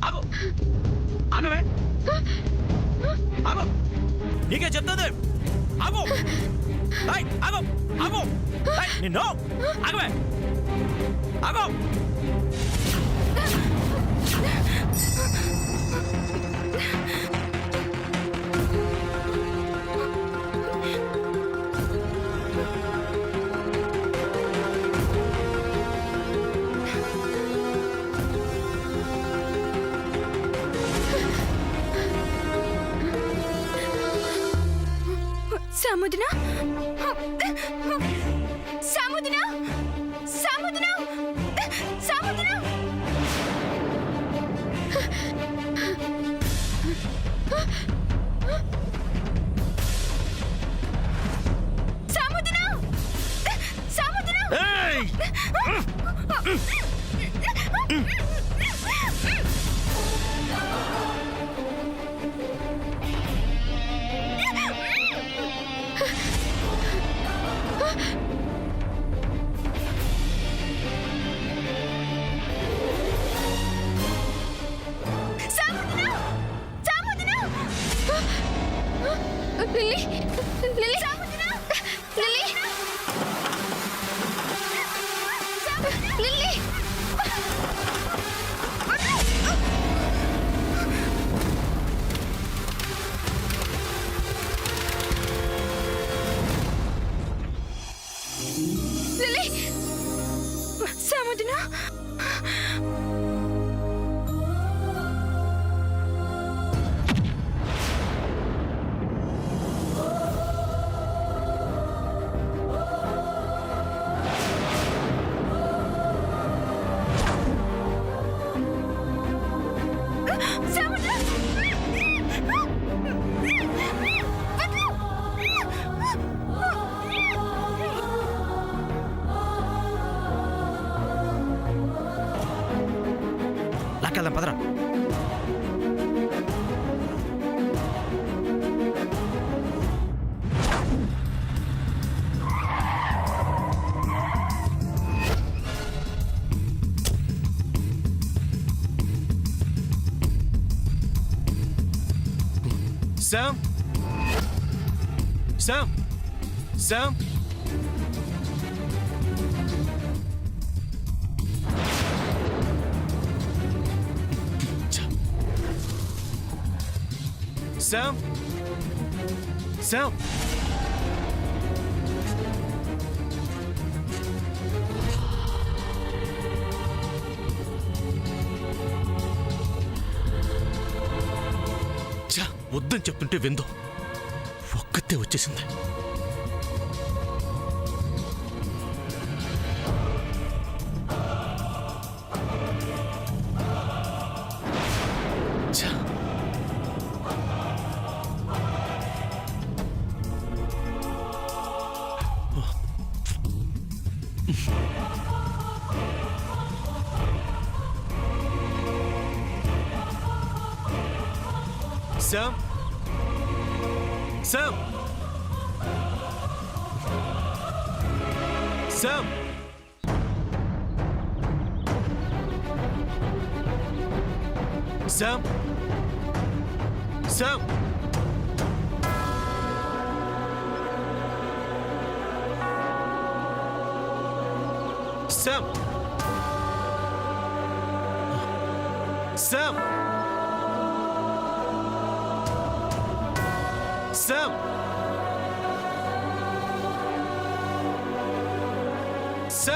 ఆగు ఆగవే ఆగు నీకే చెప్తుంది ఆగు ఆగు ఆగు నిన్ను ఆగవే ఆగు సముద్ర సముద్ర సముద్ర సముద్ర సముద్ర సముద్ర lily lily lily lily lily సముద్ర లాక్కెళ్దాం పదరా Sam? Sam? Sam? Sam? Sam? వద్దని చెప్తుంటే విందో ఒక్కతే వచ్చేసింది. Sam? Sam? Sam? Sam? Sam? Sam? Sam? Sam? Sam?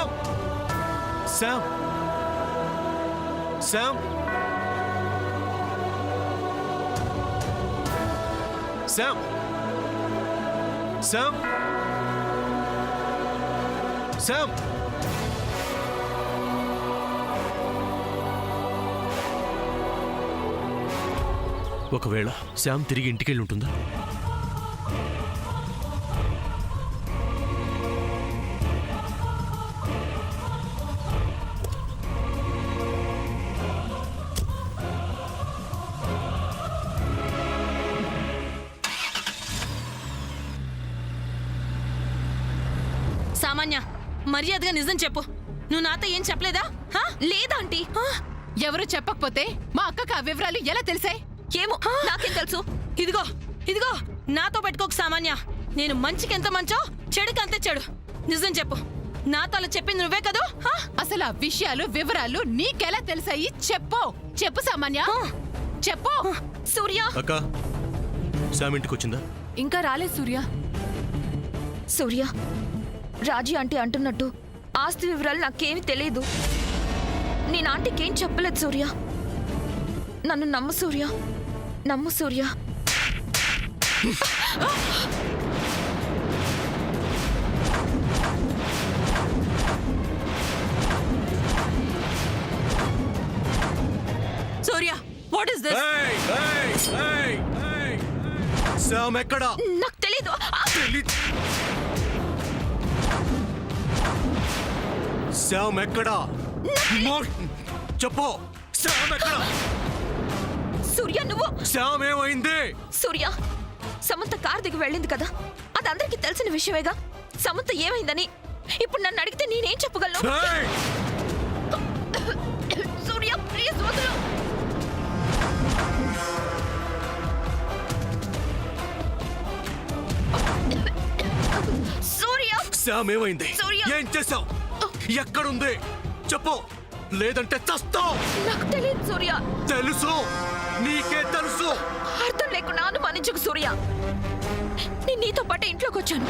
Sam? Sam? Sam? Sam? Sam? ఒకవేళ శ్యామ్ తిరిగి ఇంటికెళ్ళి ఉంటుందా? సామాన్య, మర్యాదగా నిజం చెప్పు. నువ్వు నాతో ఏం చెప్పలేదా? లేదా ఆంటీ? ఎవరు చెప్పకపోతే మా అక్కకు ఆ వివరాలు ఎలా తెలిసాయి? ఏమో నాకేం తెలుసు. ఇదిగో ఇదిగో నాతో పెట్టుకోక సామాన్య. నేను మంచికి ఎంత మంచో చెడుకి అంతే చెడు. నిజం చెప్పు, నాతో అలా చెప్పింది నువ్వే కదూ? అసలు ఆ విషయాలు వివరాలు నీకెలా తెలిసాయి? చెప్పు సామాన్య, చెప్పు. సూర్య అక్క శామ్ ఇంటికి వచ్చిందా? ఇంకా రాలేదు సూర్య. సూర్య, రాజీ ఆంటీ అంటున్నట్టు ఆస్తి వివరాలు నాకేమీ తెలియదు. నేను ఆంటీకి ఏం చెప్పలేదు సూర్య. నన్ను నమ్ము సూర్య, నమ్ము సూర్య. సూర్య, వాట్ ఇస్ దిస్? శామ్ ఎక్కడా? నాకు తెలీదు. శామ్ ఎక్కడా? చెప్పు, శామ్ ఎక్కడా? సూర్య నువ్వు. శామ్ ఏమైంది? సూర్య, సమంత కార్ దిగి వెళ్ళింది కదా, అది అందరికీ తెలిసిన విషయమేగా. సమంత ఏమైందని ఇప్పుడు నన్ను అడిగితే నేనేం చెప్పగలను? ఏయ్! సూర్య ప్లీజ్ వదులు. సూర్య, శామ్ ఏమైంది? సూర్య! ఏం చేసావు? ఎక్కడుంది చెప్పు, లేదంటే చస్తావు. నాకు తెలియదు సూర్య. తెలుసు, నీకే తెలుసు. అర్థం లేకుండా అనుమానించకు సూర్య. నేను నీతో పాటు ఇంట్లోకి వచ్చాను,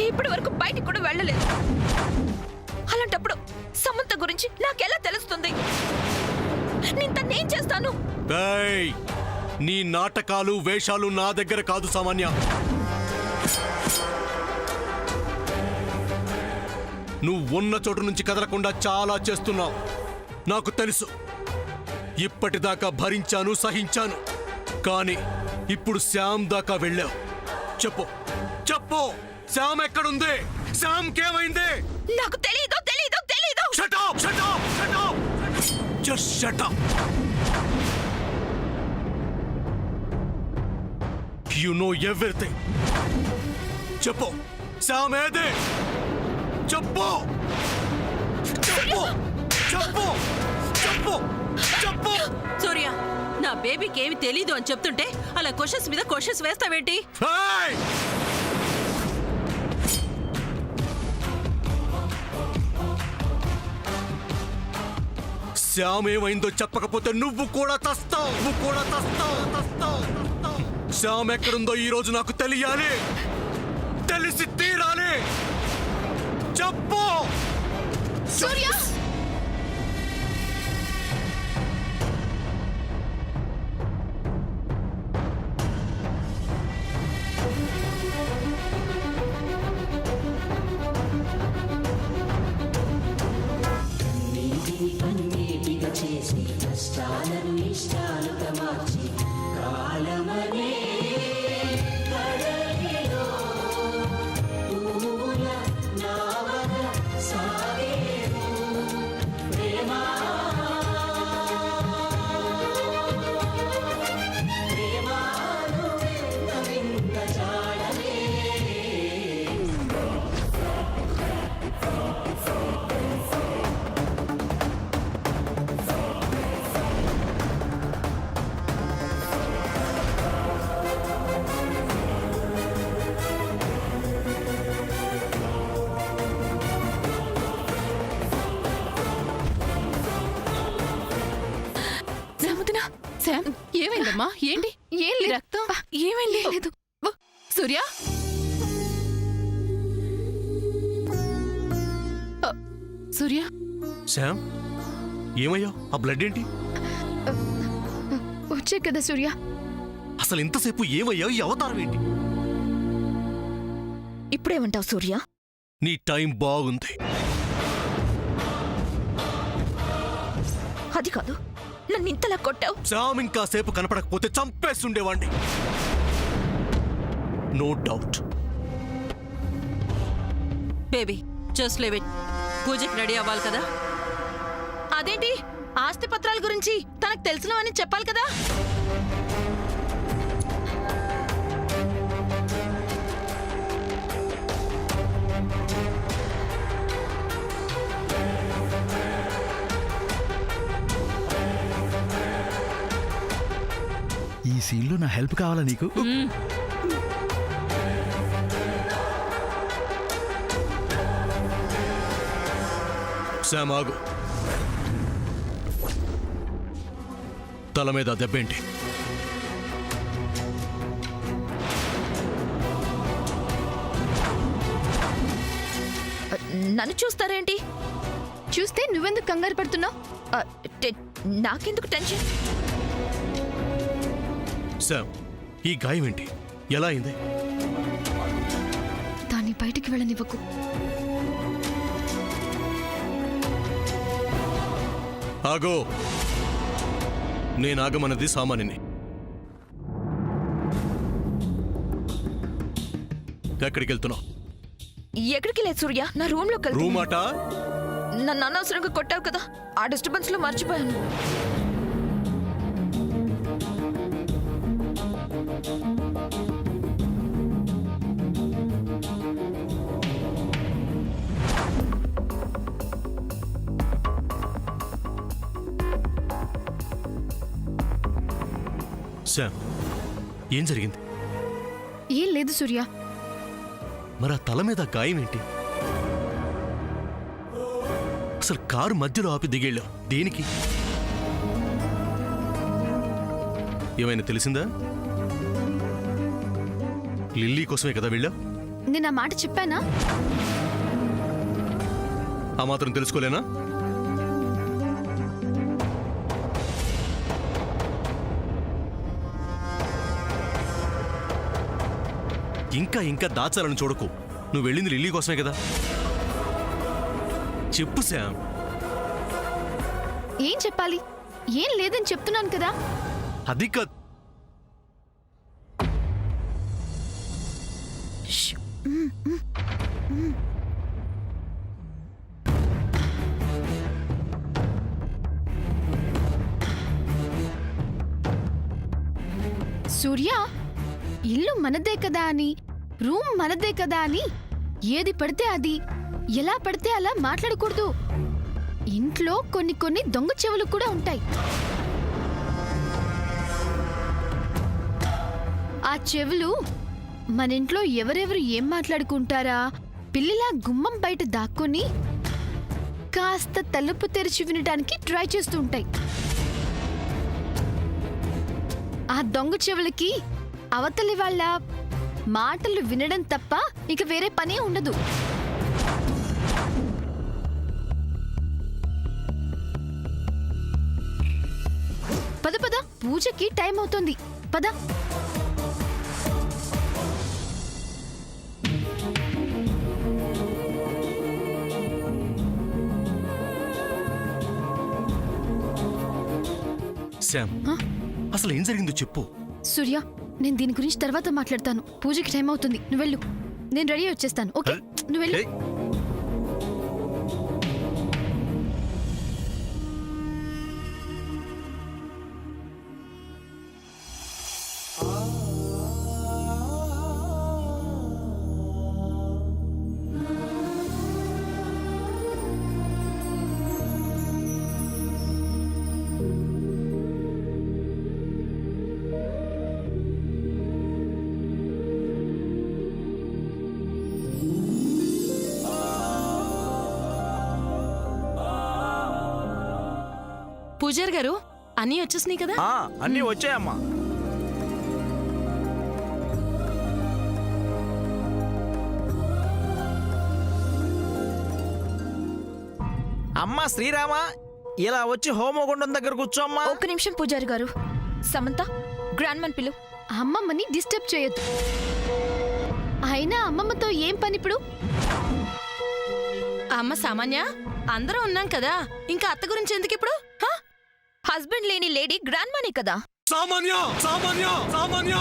ఇప్పటి వరకు బయటికి కూడా వెళ్ళలేదు. అలాంటప్పుడు సమంత గురించి నాకెలా తెలుస్తుంది? నేను తన్నేం చేస్తాను? ఏయ్! నీ నాటకాలు వేషాలు నా దగ్గర కాదు సామాన్య. నువ్వు ఉన్న చోటు నుంచి కదలకుండా చాలా చేస్తున్నావు, నాకు తెలుసు. ఇప్పటిదాకా భరించాను, సహించాను. కానీ ఇప్పుడు శ్యామ్ దాకా వెళ్ళావు. చెప్పు చెప్పు, శ్యామ్ ఎక్కడుంది? శ్యామ్ కేమైంది? నాకు తెలీదు తెలీదు తెలీదు. Shut up! Shut up! Shut up! Just shut up! You know everything. చెప్పు, శ్యామ్ ఏది? చెప్పు చెప్పు చెప్పు చెప్పు చెప్పు. సూర్య, నా బేబీకి ఏమి తెలీదు అని చెప్తుంటే అలా క్వశ్చన్స్ మీద క్వశ్చన్స్ వేస్తావేంటి? Hey! శ్యామ్ ఏమైందో చెప్పకపోతే నువ్వు కూడా తస్తావు, నువ్వు కూడా తస్తావు. శ్యామ్ ఎక్కడుందో ఈ రోజు నాకు తెలియాలి, తెలిసి తీరాలి. చెప్పు సూర్య, చేసి కష్టాలను ఇష్టాలుగా మార్చి కాలమనే కడలిలో పూల నావల సాగేను ప్రేమా ప్రేమాను వింత జాడలే. సముద్ర. శామ్, ఏమైందమ్మా? ఏంటి ఏం ఈ లేదు. రక్తం? ఏమైంది లేదు. సూర్య, సూర్య, శ్యామ్ ఏమయ్యా? ఆ బ్లడ్ ఏంటి? వచ్చే కదా సూర్య. అసలు ఇంతసేపు ఏమయ్యా? ఈ అవతారం ఏంటి? ఇప్పుడేమంటావు సూర్య? నీ టైం బాగుంది. అది కాదు, నన్ను ఇంతలా కొట్టావు. శ్యామ్ ఇంకా సేపు కనపడకపోతే చంపేస్తుండేవాణ్ణి. No doubt. Baby just leave it. పూజకి రెడీ అవ్వాలి కదా. అదేంటి, ఆస్తి పత్రాల గురించి తనకు తెలిసినవని చెప్పాలి కదా. ఈ సీన్లో నా హెల్ప్ కావాలా నీకు? శామ్ ఆగు. తల మీద దెబ్బేంటి? నన్ను చూస్తారేంటి? చూస్తే నువ్వెందుకు కంగారు పడుతున్నావు? నాకెందుకు టెన్షన్? శామ్, ఈ గాయం ఏంటి? ఎలా అయింది? దాన్ని బయటికి వెళ్ళనివ్వకు. ఆగో. నేను ఆగమన్నది సామాన్యుని. ఎక్కడికి వెళ్తున్నావు? ఎక్కడికి లేదు సూర్య, నా రూమ్ లో కలిసి రూమ్ ఆట? నన్ను అనవసరంగా కొట్టావు కదా, ఆ డిస్టర్బెన్స్ లో మర్చిపోయాను. శామ్, ఏం జరిగింది? ఏం లేదు సూర్య. మరి ఆ తల మీద గాయం ఏంటి? అసలు కారు మధ్యలో ఆపి దిగేళ్ళావు దేనికి? ఏమైనా తెలిసిందా? లిల్లీ కోసమే కదా వెళ్ళావు? నేను ఆ మాట చెప్పానా? ఆ మాత్రం తెలుసుకోలేనా? ఇంకా ఇంకా దాచాలని చూడకు. నువ్వు వెళ్ళింది లిల్లీ కోసమే కదా? చెప్పు శామ్. ఏం చెప్పాలి? ఏం లేదని చెప్తున్నాను కదా. అది కాదు. సూర్య, ఇల్లు మనదే కదా అని, రూమ్ మనదే కదా అని ఏది పడితే అది, ఎలా పడితే అలా మాట్లాడకూడదు. ఇంట్లో కొన్ని కొన్ని దొంగ చెవులు కూడా ఉంటాయి. ఆ చెవులు మన ఇంట్లో ఎవరెవరు ఏం మాట్లాడుకుంటారా పిల్లిలా గుమ్మం బయట దాక్కుని కాస్త తలుపు తెరిచి వినడానికి ట్రై చేస్తూ ఉంటాయి. ఆ దొంగ చెవులకి అవతలి వాళ్ళ మాటలు వినడం తప్ప ఇక వేరే పనే ఉండదు. పద పద, పూజకి టైం అవుతుంది. పద. శామ్, అసలు ఏం జరిగిందో చెప్పు. సూర్య, నేను దీని గురించి తర్వాత మాట్లాడతాను. పూజకి టైం అవుతుంది, నువ్వు వెళ్ళు. నేను రెడీ వచ్చేస్తాను. ఓకే, నువ్వు వెళ్ళు. ఏయ్, పూజారి గారు, అన్నీ వచ్చేసినాయి కదా? అన్నీ వచ్చాయమ్మా. అమ్మా శ్రీరామ, ఇలా వచ్చి హోమగుండం దగ్గర కూర్చోమ్మా. ఒక్క నిమిషం పూజారి గారు. సమంత, గ్రాండ్ మన్ పిలు. అమ్మమ్మని డిస్టర్బ్ చేయొద్దు. అయినా అమ్మమ్మతో ఏం పని ఇప్పుడు? అమ్మ సామాన్య, అందరం ఉన్నాం కదా, ఇంకా అత్త గురించి ఎందుకు ఇప్పుడు? హస్బెండ్ లేని లేడీ గ్రాండ్ మనీ కదా. సామాన్య సామాన్య సామాన్య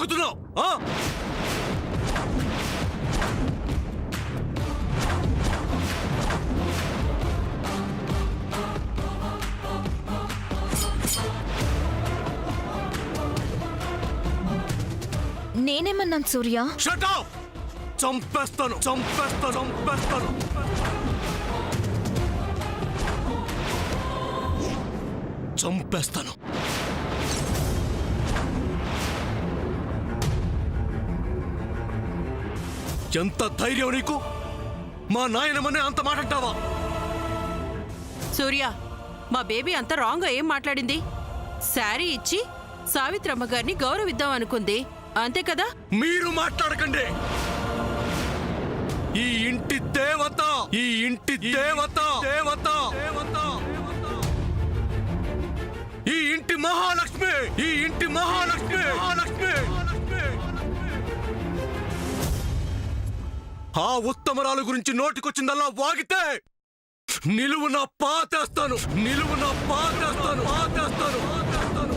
వాగుతున్నావు ఆ? నేనేమన్నాను సూర్య? Shut up! చంపేస్తాను చంపేస్తాను చంపేస్తాను చంపేస్తాను. ఎంత ధైర్యం నీకు? మా నాయనమనే అంత మాట అంటావా? సూర్య, మా బేబీ అంత రాంగ్ ఏం మాట్లాడింది? శారీ ఇచ్చి సావిత్రమ్మ గారిని గౌరవిద్దాం అనుకుంది, అంతే కదా? మీరు మాట్లాడకండి. ఈ ఇంటి దేవత, ఈ ఇంటి దేవత, దేవత, దేవత, ఈ ఇంటి మహాలక్ష్మి, ఈ ఇంటి మహాలక్ష్మి, మహాలక్ష్మి. ఆ ఉత్తమరాలు గురించి నోటికొచ్చిందల్లా వాగితే నిలువున పాతేస్తాను, నిలువున పాతేస్తాను, పాతేస్తాను, పాతేస్తాను.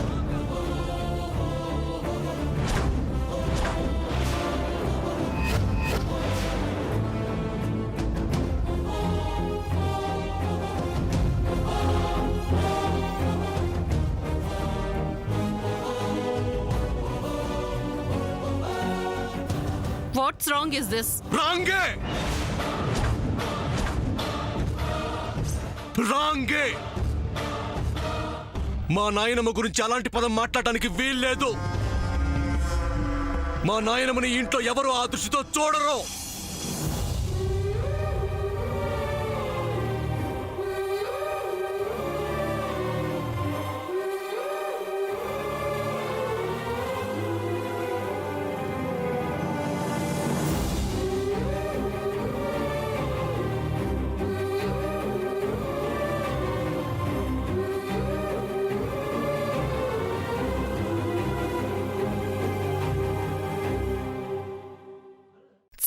What's wrong is this? రాంగే రాంగే. మా నాయనమ్మ గురించి అలాంటి పదం మాట్లాడటానికి వీల్లేదు. మా నాయనమ్మని ఇంట్లో ఎవరు ఆ దృష్టితో చూడరు.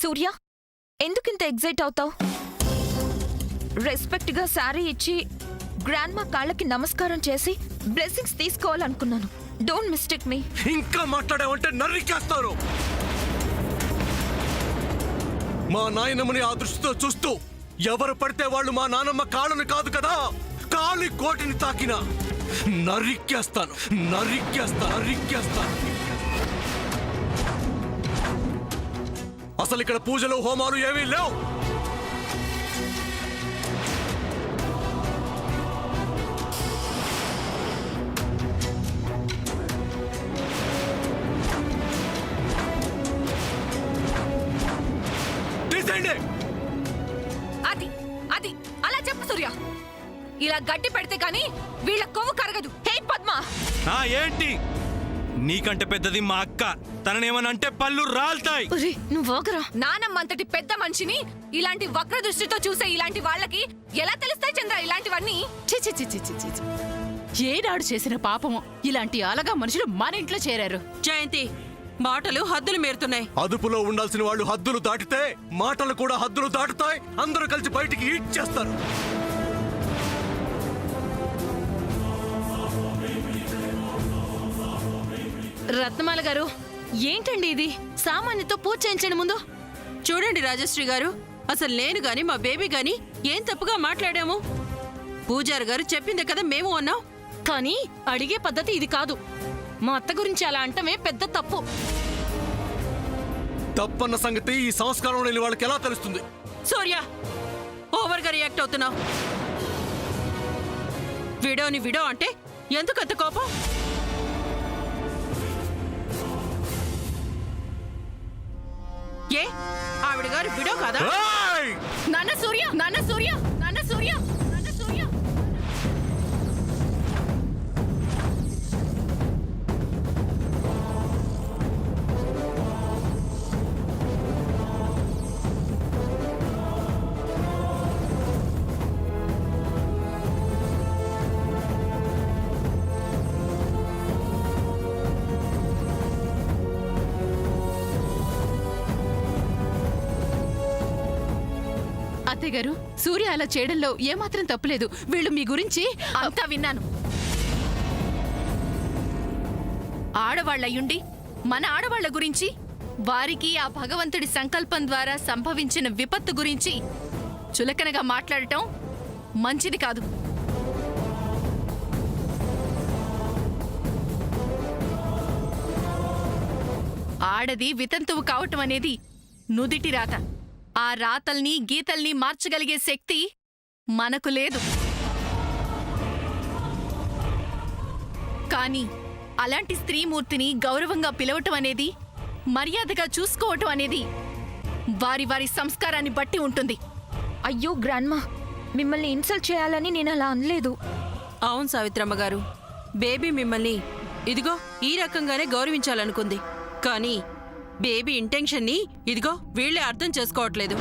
సూర్య, ఎందుకింత ఎగ్జైట్ అవుతావు? రెస్పెక్ట్ గా శారీ ఇచ్చి గ్రాండ్ మా కాళ్ళకి నమస్కారం చేసి బ్లెస్సింగ్స్ తీసుకోవాలనుకున్నాను. డోంట్ మిస్టేక్ మీ. ఇంకా మాట్లాడావంటే నరికేస్తాను. మా నాయనమ్మని ఆ దృష్టితో చూస్తూ ఎవరు పడితే వాళ్ళు మా నానమ్మ కాళ్ళని కాదు కదా, కాలి కోటిని తాకినా నరికేస్తాను, నరికేస్తాను, నరికేస్తాను. అసలు ఇక్కడ పూజలు హోమాలు ఏమీ లేవు. తీసేయండి. అది అది అలా చెప్పు సూర్య. ఇలా గడ్డి పెడితే కానీ వీళ్ళ కొవ్వు కరగదు. హే పద్మ, ఏంటి? నీకంటే పెద్దది మా అక్క. తననేమనంటే పళ్ళు రాల్తాయి. నువ్వు ఓగరా. నానమ్మ అంతటి పెద్ద మనిషిని ఇలాంటి వక్ర దృష్టితో చూసే ఇలాంటి వాళ్ళకి ఎలా తెలుస్తాయి చంద్ర ఇలాంటివన్నీ? చి చి చి చి చి చి చి. ఏనాడు చేసిన పాపము ఇలాంటి అలగా మనుషులు మన ఇంట్లో చేరారు. జయంతి, మాటలు హద్దులు మీరుతున్నాయి. అదుపులో ఉండాల్సిన వాళ్ళు హద్దులు దాటితే మాటలు కూడా హద్దులు దాటుతాయి. అందరూ కలిసి బయటికి ఈడ్ చేస్తారు. రత్నమాల గారు, ఏంటండి ఇది? సామాన్యతో పూజ చేయించండి ముందు. చూడండి రాజశ్రీ గారు, అసలు నేను గాని మా బేబీ గాని ఏం తప్పుగా మాట్లాడాము? పూజారి గారు చెప్పిందే కదా మేము అన్నాం. కానీ అడిగే పద్ధతి ఇది కాదు. మా అత్త గురించి అలా అంటమే పెద్ద తప్పు. తప్పన్న సంగతి ఈ సంస్కారం లేని వాళ్ళకి ఎలా తెలుస్తుంది? సూర్య, ఓవర్ గా రియాక్ట్ అవుతున్నావు. విడోని విడో అంటే ఎందుకంత కోపం? ఏ ఆవిడ గారు విడో కాదా? ఏయ్! నాన్న సూర్య, నాన్న సూర్య, నాన్న సూర్య, నాన్న సూర్య. అత్తయ్య గారు, సూర్య అలా చేయడంలో ఏమాత్రం తప్పులేదు. వీళ్ళు మీ గురించి అంతా విన్నాను. ఆడవాళ్ళయ్యుండి మన ఆడవాళ్ల గురించి, వారికి ఆ భగవంతుడి సంకల్పం ద్వారా సంభవించిన విపత్తు గురించి చులకనగా మాట్లాడటం మంచిది కాదు. ఆడది వితంతువు కావటం అనేది నుదిటి రాత. ఆ రాతల్ని గీతల్ని మార్చగలిగే శక్తి మనకు లేదు. కానీ అలాంటి స్త్రీమూర్తిని గౌరవంగా పిలవటం అనేది, మర్యాదగా చూసుకోవటం అనేది వారి వారి సంస్కారాన్ని బట్టి ఉంటుంది. అయ్యో గ్రాండ్మా, మిమ్మల్ని ఇన్సల్ట్ చేయాలని నేను అలా అనలేదు. అవును సావిత్రమ్మ గారు, బేబీ మిమ్మల్ని ఇదిగో ఈ రకంగానే గౌరవించాలనుకుంది. కానీ బేబీ ఇంటెన్షన్ని ఇదిగో వీళ్ళే అర్థం చేసుకోవట్లేదు.